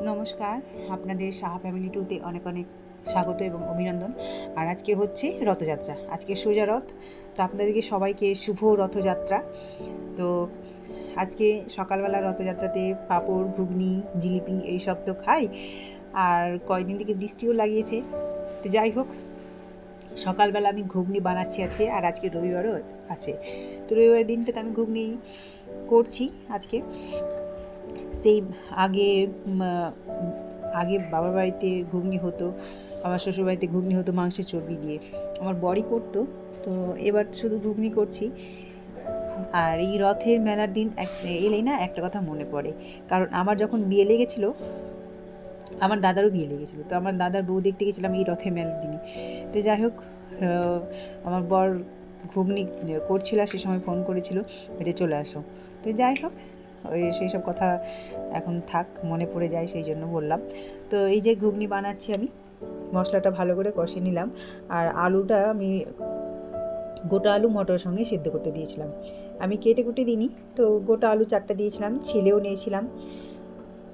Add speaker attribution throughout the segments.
Speaker 1: নমস্কার, আপনাদের সাহা ফ্যামিলি টুতে অনেক অনেক স্বাগত এবং অভিনন্দন। আর আজকে হচ্ছে রথযাত্রা, আজকে সোজা রথ। তো আপনাদেরকে সবাইকে শুভ রথযাত্রা। তো আজকে সকালবেলা রথযাত্রাতে পাঁপড়, ঘুগনি, জিলিপি এইসব তো খাই। আর কয়েকদিন থেকে বৃষ্টিও লাগিয়েছে। তো যাই হোক, সকালবেলা আমি ঘুগনি বানাচ্ছি আজকে, আর আজকে রবিবারও আছে। তো রবিবার দিনটাতে আমি ঘুগনি করছি আজকে। সেই আগে আগে বাবার বাড়িতে ঘুগনি হতো, আমার শ্বশুর বাড়িতে ঘুগনি হতো মাংসের চর্বি দিয়ে, আমার বড়ি করতো। তো এবার শুধু ঘুগনি করছি। আর এই রথের মেলার দিন এলেই না একটা কথা মনে পড়ে, কারণ আমার যখন বিয়ে লেগেছিলো, আমার দাদারও বিয়ে লেগেছিলো, তো আমার দাদার বউ দেখতে গেছিলাম এই রথের মেলার দিনে। তো যাই হোক, আমার বর ঘুগনি করছিল, সে সময় ফোন করেছিল যে চলে আসো। তো যাই হোক, ওই সেই সব কথা এখন থাক, মনে পড়ে যায়, সেই জন্য বললাম। তো এই যে ঘুগনি বানাচ্ছি আমি, মশলাটা ভালো করে কষে নিলাম। আর আলুটা আমি গোটা আলু মটরের সঙ্গে সিদ্ধ করতে দিয়েছিলাম, আমি কেটে কুটে দিইনি। তো গোটা আলু 4টা দিয়েছিলাম, ছেলেও নিয়েছিলাম।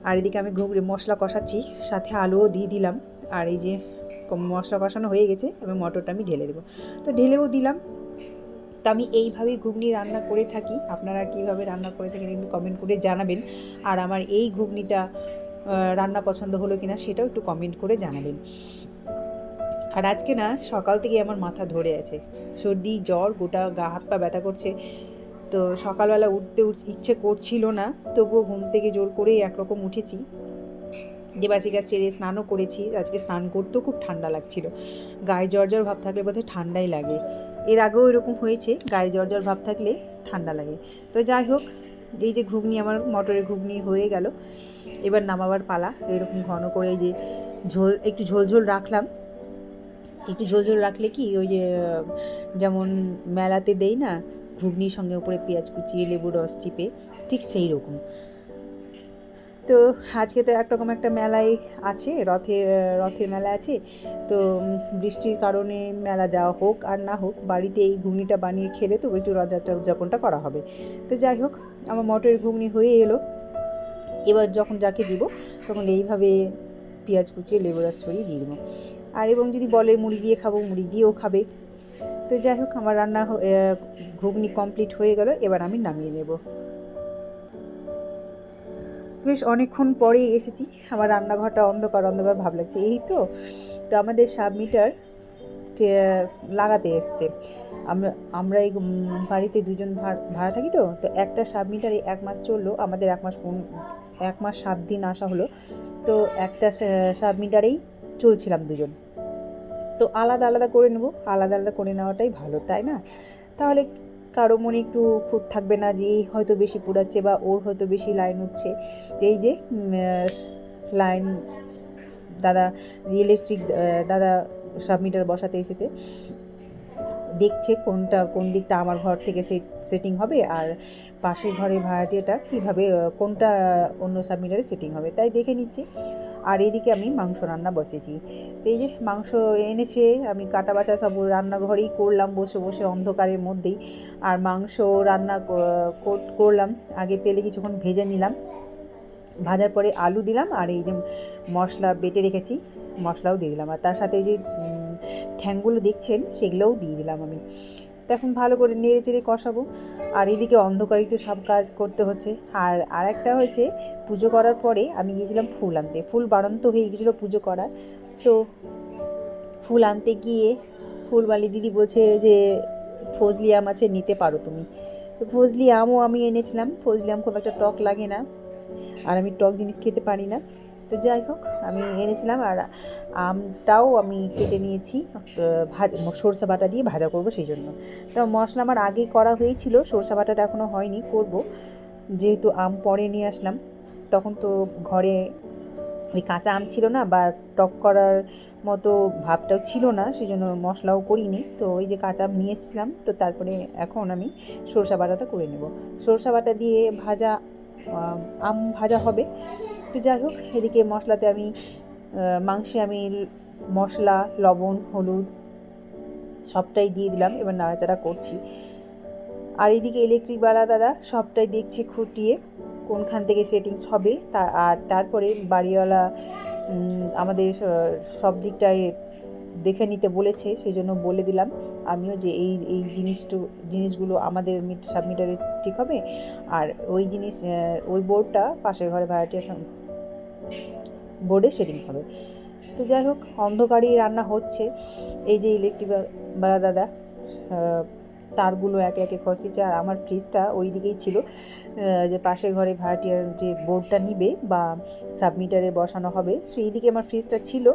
Speaker 1: আর এদিকে আমি ঘুগনি মশলা কষাচ্ছি, সাথে আলুও দিয়ে দিলাম। আর এই যে মশলা কষানো হয়ে গেছে, এবার মটরটা আমি ঢেলে দেবো। তো ঢেলেও দিলাম। তো আমি এইভাবেই ঘুগনি রান্না করে থাকি। আপনারা কীভাবে রান্না করে থাকেন একটু কমেন্ট করে জানাবেন। আর আমার এই ঘুগনিটা রান্না পছন্দ হলো কিনা সেটাও একটু কমেন্ট করে জানাবেন। আর আজকে না সকাল থেকে আমার মাথা ধরে আছে, সর্দি জ্বর, গোটা গা হাত পা ব্যথা করছে। তো সকালবেলা উঠতে ইচ্ছে করছিল না, তবুও ঘুম থেকে জোর করেই একরকম উঠেছি। দেবাচি গাছ ছেড়ে স্নানও করেছি। আজকে স্নান করতেও খুব ঠান্ডা লাগছিল, গায়ে জ্বর জ্বর ভাব থাকলে বোধহয় ঠান্ডাই লাগে। এর আগেও এরকম হয়েছে, গায়ে জ্বর জ্বর ভাব থাকলে ঠান্ডা লাগে। তো যাই হোক, এই যে ঘুগনি আমার মটরের ঘুগনি হয়ে গেল, এবার নামাবার পালা। এরকম ঘন করে এই যে একটু ঝোল ঝোল রাখলাম। একটু ঝোল ঝোল রাখলে কি, ওই যে যেমন মেলাতে দেই না ঘুগনির সঙ্গে উপরে পেঁয়াজ কুচিয়ে লেবু রস চিপে, ঠিক সেই রকম। তো আজকে তো একরকম একটা মেলায় আছে, রথের মেলা আছে। তো বৃষ্টির কারণে মেলা যাওয়া হোক আর না হোক, বাড়িতে এই ঘুগনিটা বানিয়ে খেলে তো একটু রথযাত্রা উদযাপনটা করা হবে। তো যাই হোক, আমার মটরের ঘুগনি হয়ে এলো। এবার যখন যাকে দিব তখন এইভাবে পেঁয়াজ কুচিয়ে লেবু রস ছড়িয়ে দিয়ে দেবো। আর এবং যদি বলে মুড়ি দিয়ে খাবো, মুড়ি দিয়েও খাবে। তো যাই হোক, আমার রান্না ঘুগনি কমপ্লিট হয়ে গেল, এবার আমি নামিয়ে নেব। বেশ অনেকক্ষণ পরেই এসেছি, আমার রান্নাঘরটা অন্ধকার অন্ধকার ভাব লাগছে। এই তো আমাদের সাবমিটার লাগাতে এসছে। আমরা এই বাড়িতে দুজন ভাড়া থাকি। তো একটা সাবমিটারে 1 মাস চললো, আমাদের 1 মাস 7 দিন আসা হলো। তো একটা সাবমিটারেই চলছিলাম দুজন। তো আলাদা আলাদা করে নেব, আলাদা আলাদা করে নেওয়াটাই ভালো, তাই না? তাহলে কারো মনে একটু খুঁত থাকবে না যে এই হয়তো বেশি পুড়াচ্ছে বা ওর হয়তো বেশি লাইন উঠছে। এই যে লাইন দাদা, ইলেকট্রিক দাদা সাবমিটার বসাতে এসেছে, দেখছে কোন দিকটা আমার ঘর থেকে সেটিং হবে, আর পাশের ঘরে ভাড়াটিয়াটা কীভাবে কোনটা অন্য সাবমিটারে সেটিং হবে, তাই দেখে নিচ্ছি। আর এইদিকে আমি মাংস রান্না বসেছি। তো এই যে মাংস এনেছে, আমি কাটা বাছা সব রান্নাঘরেই করলাম, বসে বসে অন্ধকারের মধ্যেই। আর মাংস রান্না করলাম, আগে তেলে কিছুক্ষণ ভেজে নিলাম, ভাজার পরে আলু দিলাম, আর এই যে মশলা বেটে রেখেছি মশলাও দিয়ে দিলাম, আর তার সাথে যে ঠ্যাংগুলো দেখছেন সেগুলোও দিয়ে দিলাম আমি। তো এখন ভালো করে নেড়ে চেড়ে কষাবো। আর এদিকে অন্ধকারেই তো সব কাজ করতে হচ্ছে। আর একটা হয়েছে, পুজো করার পরে আমি গিয়েছিলাম ফুল আনতে, ফুল বাড়ন্ত হয়ে গিয়েছিলো পুজো করার। তো ফুল আনতে গিয়ে ফুলবালি দিদি বলছে যে ফজলি আম আছে, নিতে পারো তুমি। তো ফজলি আমও আমি এনেছিলাম। ফজলি আম খুব একটা টক লাগে না, আর আমি টক জিনিস খেতে পারি না। তো যাই হোক, আমি এনেছিলাম। আর আমটাও আমি কেটে নিয়েছি, সরষে বাটা দিয়ে ভাজা করব সেই জন্য। তো মশলা আমার আগেই করা হয়েছিল, সরষে বাটাটা এখনও হয়নি, করব। যেহেতু আম পরে নিয়ে আসলাম, তখন তো ঘরে ওই কাঁচা আম ছিল না, বা টক করার মতো ভাবটাও ছিল না, সেই জন্য মশলাও করিনি। তো ওই যে কাঁচা আম নিয়ে এসেছিলাম, তো তারপরে এখন আমি সরষে বাটাটা করে নেব। সরষে বাটা দিয়ে আম ভাজা হবে। তো যাই হোক, এদিকে মশলাতে আমি মাংসে আমি মশলা, লবণ, হলুদ সবটাই দিয়ে দিলাম, এবার নাড়াচাড়া করছি। আর এদিকে ইলেকট্রিকওয়ালা দাদা সবটাই দেখছে খুঁটিয়ে। কোনখান থেকে সেটিংস হবে আর তারপরে বাড়িওয়ালা আমাদের সব দিকটায় দেখে নিতে বলেছে, সেই জন্য বলে দিলাম আমিও যে এই জিনিসগুলো আমাদের সাবমিটারে ঠিক হবে, আর ওই বোর্ডটা পাশের ঘরে ভাড়াটিয়া বোর্ডে সেটিং হবে। তো যাই হোক, অন্ধকারেই রান্না হচ্ছে। এই যে ইলেকট্রিক বালা দাদা তারগুলো একে একে খসিয়েছে, আর আমার ফ্রিজটা ওই দিকেই ছিল, যে পাশের ঘরে ভাড়াটিয়ার যে বোর্ডটা নিবে বা সাবমিটারে বসানো হবে সেই দিকে আমার ফ্রিজটা ছিল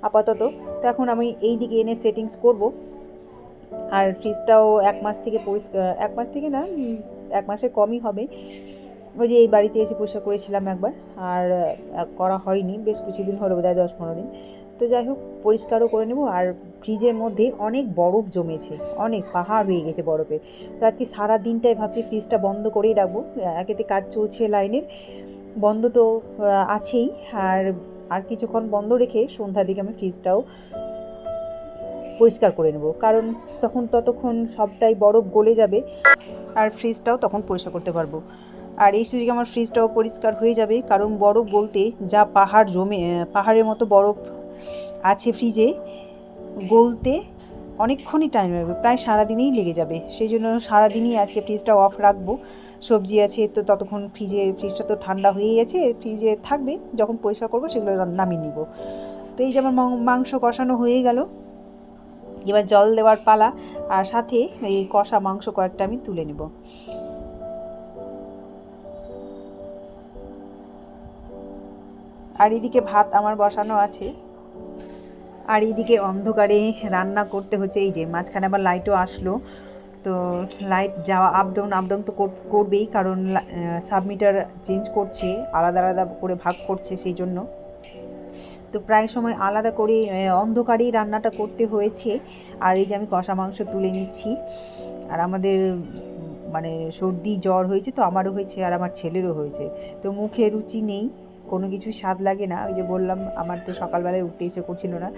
Speaker 1: আপাতত। তো এখন আমি এই দিকে এনে সেটিংস করব। আর ফ্রিজটাও 1 মাস থেকে এক মাস থেকে না, 1 মাসের কমই হবে। ওই যে এই বাড়িতে এসে পরিষ্কার করেছিলাম একবার, আর করা হয়নি, বেশ কিছুদিন হলো, বোধহয় 10-15 দিন। তো যাই হোক, পরিষ্কারও করে নেব। আর ফ্রিজের মধ্যে অনেক বরফ জমেছে, অনেক পাহাড় হয়ে গেছে বরফের। তো আজকে সারা দিনটাই ভাবছি ফ্রিজটা বন্ধ করেই রাখবো, একেতে কাজ চলছে লাইনের, বন্ধ তো আছেই, আর কিছুক্ষণ বন্ধ রেখে সন্ধ্যার দিকে আমি ফ্রিজটাও পরিষ্কার করে নেব, কারণ ততক্ষণ সবটাই বরফ গলে যাবে আর ফ্রিজটাও তখন পরিষ্কার করতে পারবো। আর এই সুযোগে আমার ফ্রিজটাও পরিষ্কার হয়ে যাবে, কারণ বরফ গলতে যা পাহাড়ের মতো বরফ আছে ফ্রিজে, গলতে অনেকক্ষণই টাইম লাগবে, প্রায় সারাদিনই লেগে যাবে। সেই জন্য সারাদিনই আজকে ফ্রিজটা অফ রাখবো। সবজি আছে তো ততক্ষণ ফ্রিজটা তো ঠান্ডা হয়েই আছে, ফ্রিজে থাকবে, যখন পরিষ্কার করবো সেগুলো নামিয়ে নিব। তো এই যে আমার মাংস কষানো হয়ে গেল, এবার জল দেওয়ার পালা, আর সাথে এই কষা মাংস কয়েকটা আমি তুলে নেব। আর এদিকে ভাত আমার বসানো আছে, আর এইদিকে অন্ধকারে রান্না করতে হচ্ছে। এই যে মাঝখানে আবার লাইটও আসলো, তো লাইট যাওয়া আপ ডাউন তো করবেই, কারণ সাবমিটার চেঞ্জ করছে, আলাদা আলাদা করে ভাগ করছে, সেই জন্য তো প্রায় সময় আলাদা করে অন্ধকারেই রান্নাটা করতে হয়েছে। আর এই যে আমি কষা মাংস তুলে নিচ্ছি। আর আমাদের মানে সর্দি জ্বর হয়েছে, তো আমারও হয়েছে আর আমার ছেলেরও হয়েছে, তো মুখে রুচি নেই, কোনো কিছু স্বাদ লাগে না। ওই যে বললাম, আমার তো সকালবেলায় উঠতে ইচ্ছে করছিল না,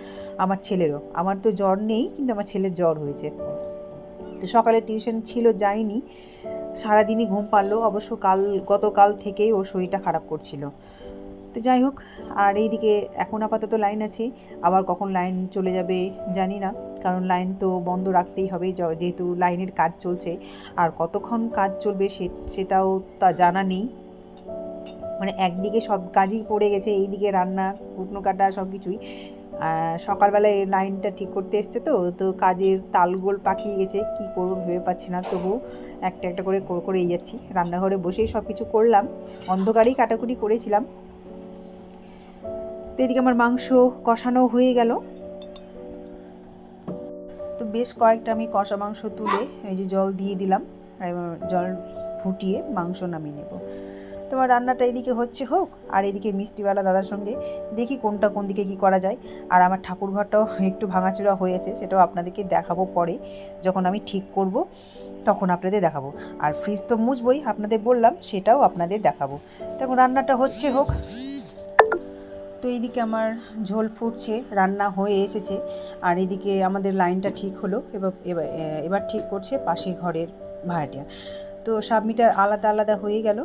Speaker 1: আমার ছেলেরও। আমার তো জ্বর নেই, কিন্তু আমার ছেলের জ্বর হয়েছে। তো সকালে টিউশন ছিল, যাইনি, সারাদিনই ঘুম পারলো। অবশ্য গতকাল থেকেই ওর শরীরটা খারাপ করছিল। তো যাই হোক, আর এইদিকে এখন আপাতত লাইন আছে, আবার কখন লাইন চলে যাবে জানি না, কারণ লাইন তো বন্ধ রাখতেই হবে, যেহেতু লাইনের কাজ চলছে। আর কতক্ষণ কাজ চলবে সেটাও তা জানা নেই, মানে একদিকে সব কাজই পড়ে গেছে, এইদিকে রান্না, কুটনো কাটা, সব কিছুই। সকালবেলায় লাইনটা ঠিক করতে এসছে, তো কাজের তালগোল পাকিয়ে গেছে, কি করবো ভেবে পাচ্ছি না, তবু একটা একটা করে করেই যাচ্ছি। রান্নাঘরে বসেই সব কিছু করলাম, অন্ধকারেই কাটাকুটি করেছিলাম। তো এদিকে আমার মাংস কষানো হয়ে গেল, তো বেশ কয়েকটা আমি কষা মাংস তুলে এই যে জল দিয়ে দিলাম, জল ফুটিয়ে মাংস নামিয়ে নেব। তোমার রান্নাটা এদিকে হোক, আর এদিকে মিষ্টিওয়ালা দাদার সঙ্গে দেখি কোন দিকে কি করা যায়। আর আমার ঠাকুর ঘরটাও একটু ভাঙাচোরা হয়েছে, সেটাও আপনাদেরকে দেখাবো পরে, যখন আমি ঠিক করব তখন আপনাদের দেখাবো। আর ফ্রিজ তো মুছবই, আপনাদের বললাম, সেটাও আপনাদের দেখাবো। তখন রান্নাটা হোক। তো এইদিকে আমার ঝোল ফুটছে, রান্না হয়ে এসেছে। আর এদিকে আমাদের লাইনটা ঠিক হলো, এবার ঠিক করছে পাশের ঘরের ভাড়াটিয়া। তো সাবমিটার আলাদা আলাদা হয়ে গেল।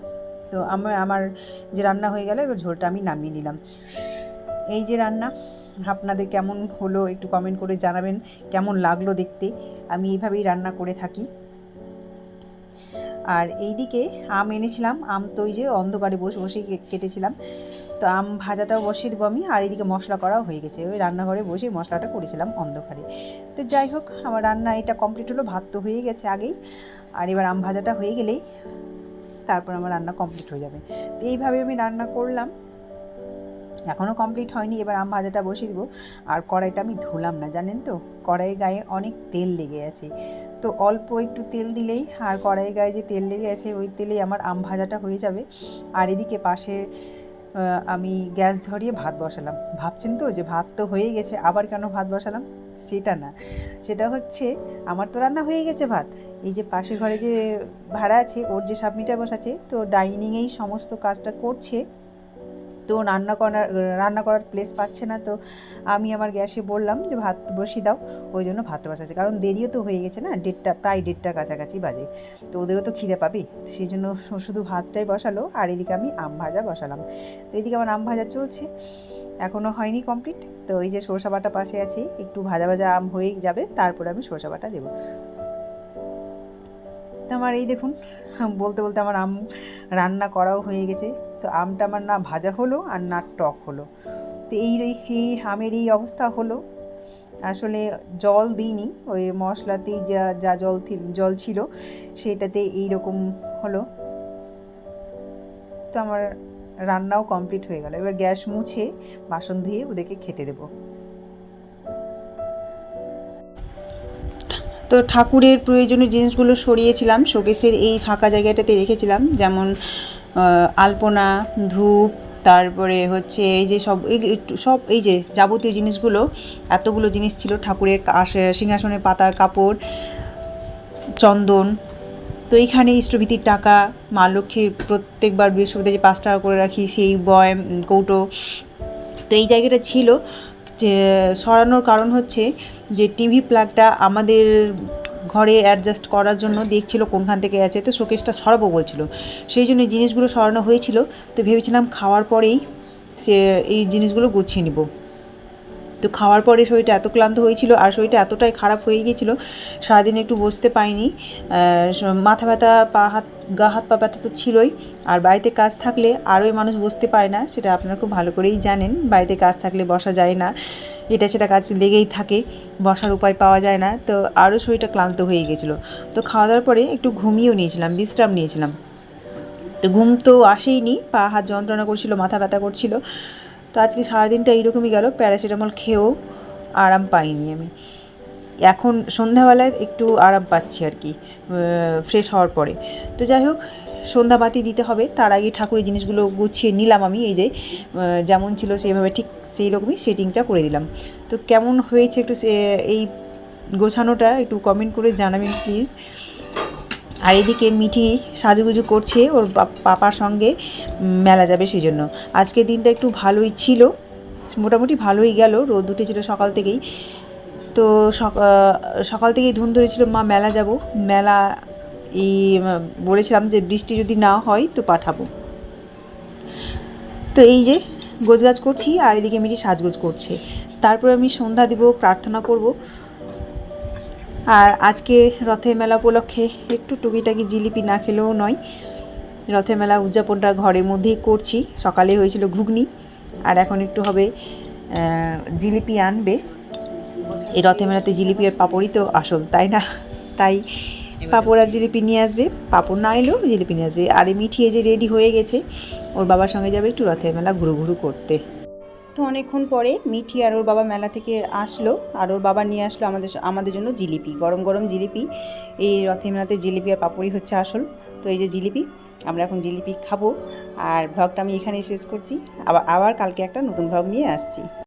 Speaker 1: তো আমার যে রান্না হয়ে গেল, এবার ঝোলটা আমি নামিয়ে নিলাম। এই যে রান্না, আপনাদের কেমন হলো একটু কমেন্ট করে জানাবেন, কেমন লাগলো দেখতে। আমি এইভাবেই রান্না করে থাকি। আর এইদিকে আম এনেছিলাম, আম তো ওই যে অন্ধকারে বসেই কেটেছিলাম, তো আম ভাজাটাও বসিয়ে দেবো আমি। আর এইদিকে মশলা করাও হয়ে গেছে, ওই রান্নাঘরে বসেই মশলাটা করেছিলাম অন্ধকারে। তো যাই হোক, আমার রান্না এটা কমপ্লিট হলো, ভাত তো হয়ে গেছে আগেই, আর এবার আম ভাজাটা হয়ে গেলেই তারপর আমার রান্না কমপ্লিট হয়ে যাবে। তো এইভাবে আমি রান্না করলাম, এখনও কমপ্লিট হয়নি। এবার আম ভাজাটা বসিয়ে দেবো। আর কড়াইটা আমি ধুলাম না, জানেন তো, কড়াইয়ের গায়ে অনেক তেল লেগে আছে, তো অল্প একটু তেল দিলেই, আর কড়াইয়ের গায়ে যে তেল লেগে আছে ওই তেলেই আমার আম ভাজাটা হয়ে যাবে। আর এদিকে পাশে আমি গ্যাস ধরিয়ে ভাত বসালাম। ভাবছেন তো যে ভাত তো হয়ে গেছে, আবার কেন ভাত বসালাম? সেটা না, সেটা হচ্ছে আমার তো রান্না হয়ে গেছে ভাত, এই যে পাশের ঘরে যে ভাড়া আছে, ওর যে সাবমিটার বসাচ্ছে, তো ডাইনিংয়েই সমস্ত কাজটা করছে। তো রান্না করার প্লেস পাচ্ছে না, তো আমি আমার গ্যাসে বললাম যে ভাত বসিয়ে দাও, ওই জন্য ভাতটা বসাচ্ছে। কারণ দেরিও তো হয়ে গেছে না, প্রায় 1:30টার কাছাকাছি বাজে, তো ওদেরও তো খিদে পাবে, সেই জন্য শুধু ভাতটাই বসালো। আর এদিকে আমি আম ভাজা বসালাম। তো এদিকে আমার আম ভাজা চলছে, এখনও হয়নি কমপ্লিট। তো ওই যে সরষা বাটা পাশে আছে, একটু ভাজা ভাজা আম হয়ে যাবে, তারপরে আমি সরষা বাটা দেবো। তো আমার এই দেখুন, বলতে বলতে আমার আম রান্না করাও হয়ে গেছে। তো আমটা আমার না ভাজা হলো আর না টক হলো। তো এই আমের এই অবস্থা হলো। আসলে জল দিইনি, ওই মশলাতেই যা জল ছিল সেটাতে এইরকম হলো। তো আমার রান্নাও কমপ্লিট হয়ে গেল। এবার গ্যাস মুছে বাসন ধুয়ে ওদেরকে খেতে দেবো। তো ঠাকুরের প্রয়োজনীয় জিনিসগুলো সরিয়েছিলাম, শোকেসের এই ফাঁকা জায়গাটাতে রেখেছিলাম, যেমন আলপনা, ধূপ, তারপরে হচ্ছে এই যে সব এই যে যাবতীয় জিনিসগুলো, এতগুলো জিনিস ছিল। ঠাকুরের সিংহাসনের পাতার কাপড়, চন্দন। তো এইখানে ইষ্টভীতির টাকা, মা লক্ষ্মীর প্রত্যেকবার বৃহস্পতিবার যে 5 টাকা করে রাখি সেই বয়ম, কৌটো, তো এই জায়গাটা ছিল। যে সরানোর কারণ হচ্ছে যে টিভি প্লাগটা আমাদের ঘরে অ্যাডজাস্ট করার জন্য দেখছিল কোনখান থেকে আছে, তো শোকেসটা সরাবো বলছিল, সেই জন্য জিনিসগুলো সরানো হয়েছিল। তো ভেবেছিলাম খাওয়ার পরেই এই জিনিসগুলো গুছিয়ে নিব। তো খাওয়ার পরে শরীরটা এত ক্লান্ত হয়েছিল আর শরীরটা এতটাই খারাপ হয়ে গিয়েছিল, সারাদিন একটু বসতে পাইনি, মাথা ব্যথা, গা হাত পা ব্যথা তো ছিলই। আর বাড়িতে কাজ থাকলে আরোই মানুষ বসতে পারে না, সেটা আপনারা খুব ভালো করেই জানেন। বাড়িতে কাজ থাকলে বসা যায় না, এটা সেটা কাজ লেগেই থাকে, বসার উপায় পাওয়া যায় না। তো আরও শরীরটা ক্লান্ত হয়ে গেছিলো। তো খাওয়া দাওয়ার পরে একটু ঘুমিয়েও নিয়েছিলাম, বিশ্রাম নিয়েছিলাম। তো ঘুম তো আসেইনি, পা হাত যন্ত্রণা করছিল, মাথা ব্যথা করছিল। তো আজকে সারাদিনটা এইরকমই গেল, প্যারাসিটামল খেয়েও আরাম পাইনি আমি। এখন সন্ধ্যাবেলায় একটু আরাম পাচ্ছি আর কি, ফ্রেশ হওয়ার পরে। তো যাই হোক, সন্ধ্যাবাতি দিতে হবে, তার আগে ঠাকুরের জিনিসগুলো গুছিয়ে নিলাম আমি। এই যে যেমন ছিল সেইভাবে ঠিক সেই রকমই সেটিংটা করে দিলাম। তো কেমন হয়েছে একটু এই গোছানোটা একটু কমেন্ট করে জানাবেন প্লিজ। আর এদিকে মিঠি সাজুগুজু করছে, ওর পাপার সঙ্গে মেলা যাবে সেই জন্য। আজকের দিনটা একটু ভালোই ছিল, মোটামুটি ভালোই গেল, রোদ উঠেছিল সকাল থেকেই। তো সকাল থেকেই ধুম ধরেছিল মা মেলা যাব, মেলা বলেছিলাম যে বৃষ্টি যদি না হয় তো পাঠাবো। তো এই যে গোছগাছ করছি আর এদিকে মিঠি সাজগোজ করছে। তারপর আমি সন্ধ্যা দিব, প্রার্থনা করব। আর আজকে রথের মেলা উপলক্ষে একটু টুকিটাকি জিলিপি না খেলেও নয়। রথের মেলা উদযাপনটা ঘরের মধ্যেই করছি। সকালে হয়েছিল ঘুগনি, আর এখন একটু হবে জিলিপি আনবে। এই রথের মেলাতে জিলিপি আর পাঁপড়ই তো আসল, তাই না? তাই পাঁপড় আর জিলিপি নিয়ে আসবে, পাঁপড় না এলেও জিলিপি নিয়ে আসবে। আর এই মিঠি যে রেডি হয়ে গেছে, ওর বাবার সঙ্গে যাবে একটু রথের মেলা ঘুরু করতে। তো অনেকক্ষণ পরে মিঠি আর ওর বাবা মেলা থেকে আসলো, আর ওর বাবা নিয়ে আসলো আমাদের জন্য জিলিপি, গরম গরম জিলিপি। এই রথের মেলাতে জিলিপি আর পাঁপড়ই হচ্ছে আসল। তো এই যে জিলিপি, আমরা এখন জিলিপি খাবো। আর ভ্লগটা আমি এখানেই শেষ করছি, আবার কালকে একটা নতুন ভ্লগ নিয়ে আসছি।